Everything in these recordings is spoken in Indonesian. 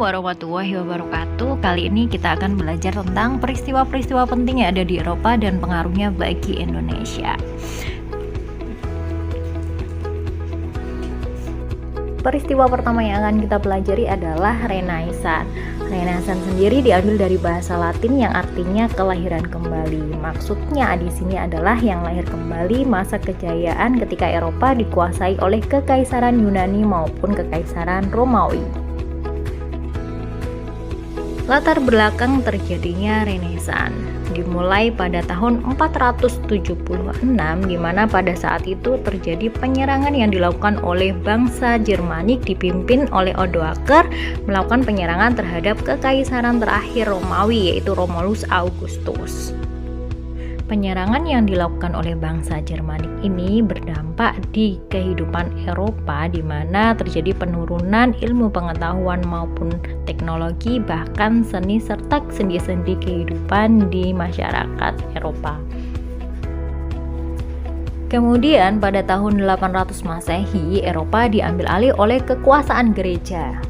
warahmatullahi wabarakatuh. Kali ini kita akan belajar tentang peristiwa-peristiwa penting yang ada di Eropa dan pengaruhnya bagi Indonesia. Peristiwa pertama yang akan kita pelajari adalah Renaissance. Renaissance sendiri diambil dari bahasa Latin yang artinya kelahiran kembali. Maksudnya di sini adalah yang lahir kembali masa kejayaan ketika Eropa dikuasai oleh Kekaisaran Yunani maupun Kekaisaran Romawi. Latar belakang terjadinya Renaissance dimulai pada tahun 476, di mana pada saat itu terjadi penyerangan yang dilakukan oleh bangsa Jermanik dipimpin oleh Odoaker melakukan penyerangan terhadap kekaisaran terakhir Romawi, yaitu Romulus Augustus. Penyerangan yang dilakukan oleh bangsa Jermanik ini berdampak di kehidupan Eropa, di mana terjadi penurunan ilmu pengetahuan maupun teknologi, bahkan seni serta sendi-sendi kehidupan di masyarakat Eropa. Kemudian pada tahun 800 Masehi, Eropa diambil alih oleh kekuasaan gereja,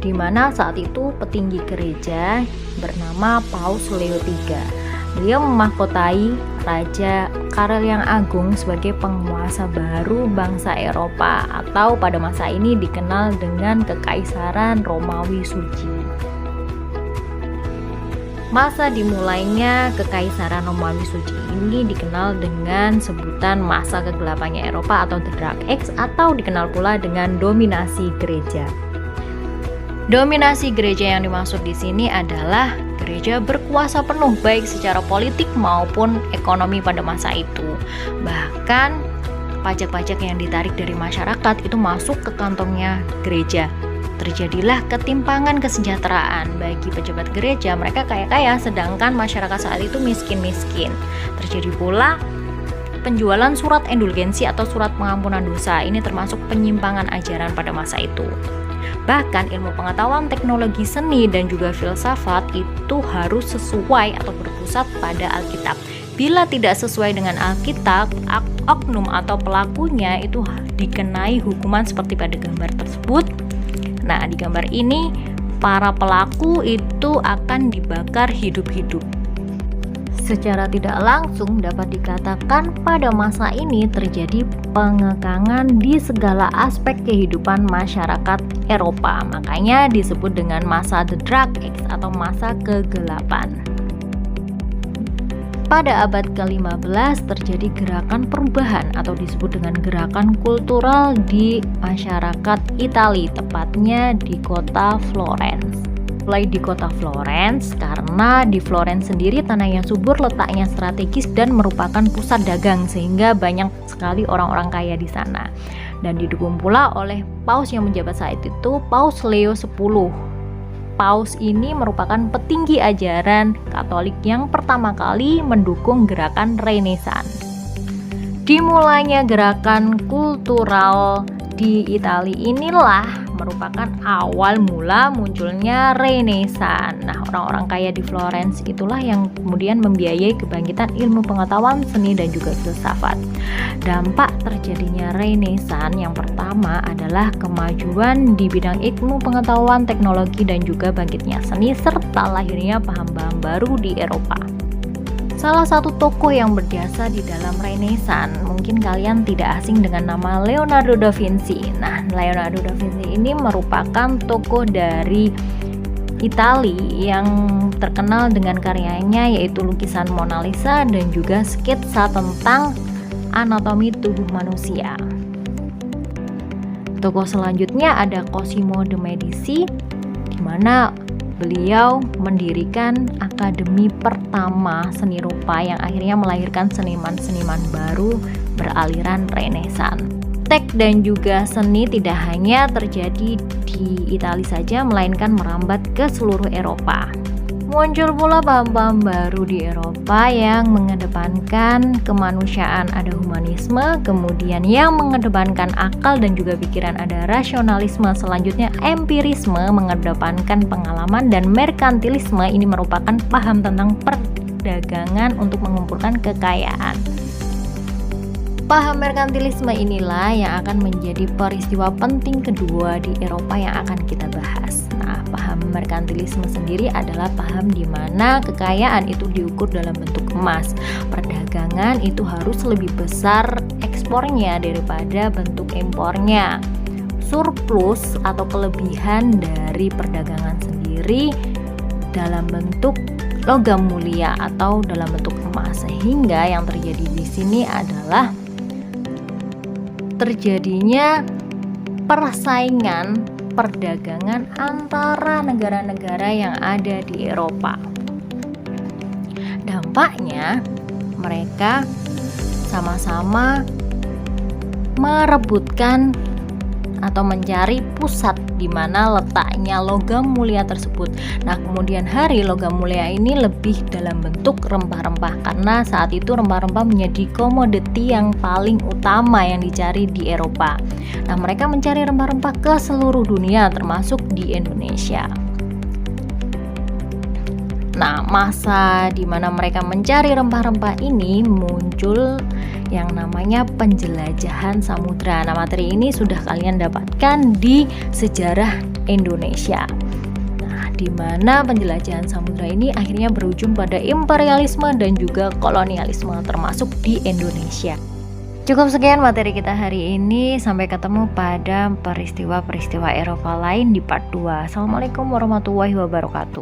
di mana saat itu petinggi gereja bernama Paus Leo III. Beliau memahkotai Raja Karel yang Agung sebagai penguasa baru bangsa Eropa, atau pada masa ini dikenal dengan Kekaisaran Romawi Suci. Masa dimulainya Kekaisaran Romawi Suci ini dikenal dengan sebutan masa kegelapannya Eropa atau The Dark Age, atau dikenal pula dengan dominasi gereja. Dominasi gereja yang dimaksud di sini adalah gereja berkuasa penuh baik secara politik maupun ekonomi pada masa itu. Bahkan pajak-pajak yang ditarik dari masyarakat itu masuk ke kantongnya gereja. Terjadilah ketimpangan kesejahteraan bagi pejabat gereja, mereka kaya-kaya sedangkan masyarakat saat itu miskin-miskin. Terjadi pula penjualan surat indulgensi atau surat pengampunan dosa. Ini termasuk penyimpangan ajaran pada masa itu. Bahkan ilmu pengetahuan, teknologi seni, dan juga filsafat itu harus sesuai atau berpusat pada Alkitab. Bila tidak sesuai dengan Alkitab, oknum atau pelakunya itu dikenai hukuman seperti pada gambar tersebut. Nah, di gambar ini para pelaku itu akan dibakar hidup-hidup. Secara tidak langsung dapat dikatakan pada masa ini terjadi pengekangan di segala aspek kehidupan masyarakat Eropa. Makanya disebut dengan masa The Dark Age atau masa kegelapan. Pada abad ke-15 terjadi gerakan perubahan atau disebut dengan gerakan kultural di masyarakat Italia, tepatnya di kota Florence. Mulai di kota Florence karena di Florence sendiri tanah yang subur, letaknya strategis dan merupakan pusat dagang sehingga banyak sekali orang-orang kaya di sana. Dan didukung pula oleh paus yang menjabat saat itu, Paus Leo X. Paus ini merupakan petinggi ajaran Katolik yang pertama kali mendukung gerakan Renaissance. Dimulainya gerakan kultural di Italia inilah merupakan awal mula munculnya Renaissance. Nah, orang-orang kaya di Florence itulah yang kemudian membiayai kebangkitan ilmu pengetahuan, seni, dan juga filsafat. Dampak terjadinya Renaissance yang pertama adalah kemajuan di bidang ilmu pengetahuan, teknologi, dan juga bangkitnya seni, serta lahirnya paham-paham baru di Eropa. Salah satu tokoh yang berjasa di dalam Renaissance, mungkin kalian tidak asing dengan nama Leonardo da Vinci. Nah, Leonardo da Vinci ini merupakan tokoh dari Italia yang terkenal dengan karyanya yaitu lukisan Mona Lisa dan juga sketsa tentang anatomi tubuh manusia. Tokoh selanjutnya ada Cosimo de Medici, di mana beliau mendirikan akademi pertama seni rupa yang akhirnya melahirkan seniman-seniman baru beraliran Renaissance. Teks dan juga seni tidak hanya terjadi di Italia saja, melainkan merambat ke seluruh Eropa. Muncul pula paham-paham baru di Eropa yang mengedepankan kemanusiaan, ada humanisme, kemudian yang mengedepankan akal dan juga pikiran, ada rasionalisme, selanjutnya empirisme, mengedepankan pengalaman, dan merkantilisme. Ini merupakan paham tentang perdagangan untuk mengumpulkan kekayaan. Paham merkantilisme inilah yang akan menjadi peristiwa penting kedua di Eropa yang akan kita bahas. Nah, paham merkantilisme sendiri adalah paham di mana kekayaan itu diukur dalam bentuk emas. Perdagangan itu harus lebih besar ekspornya daripada bentuk impornya. Surplus atau kelebihan dari perdagangan sendiri dalam bentuk logam mulia atau dalam bentuk emas. Sehingga yang terjadi di sini adalah terjadinya persaingan perdagangan antara negara-negara yang ada di Eropa. Dampaknya mereka sama-sama merebutkan atau mencari pusat di mana letaknya logam mulia tersebut. Nah, kemudian hari logam mulia ini lebih dalam bentuk rempah-rempah karena saat itu rempah-rempah menjadi komoditi yang paling utama yang dicari di Eropa. Nah, mereka mencari rempah-rempah ke seluruh dunia termasuk di Indonesia. Nah, masa di mana mereka mencari rempah-rempah ini muncul yang namanya penjelajahan samudra. Nah, materi ini sudah kalian dapatkan di sejarah Indonesia. Nah, di mana penjelajahan samudra ini akhirnya berujung pada imperialisme dan juga kolonialisme termasuk di Indonesia. Cukup sekian materi kita hari ini. Sampai ketemu pada peristiwa-peristiwa Eropa lain di part 2. Assalamualaikum warahmatullahi wabarakatuh.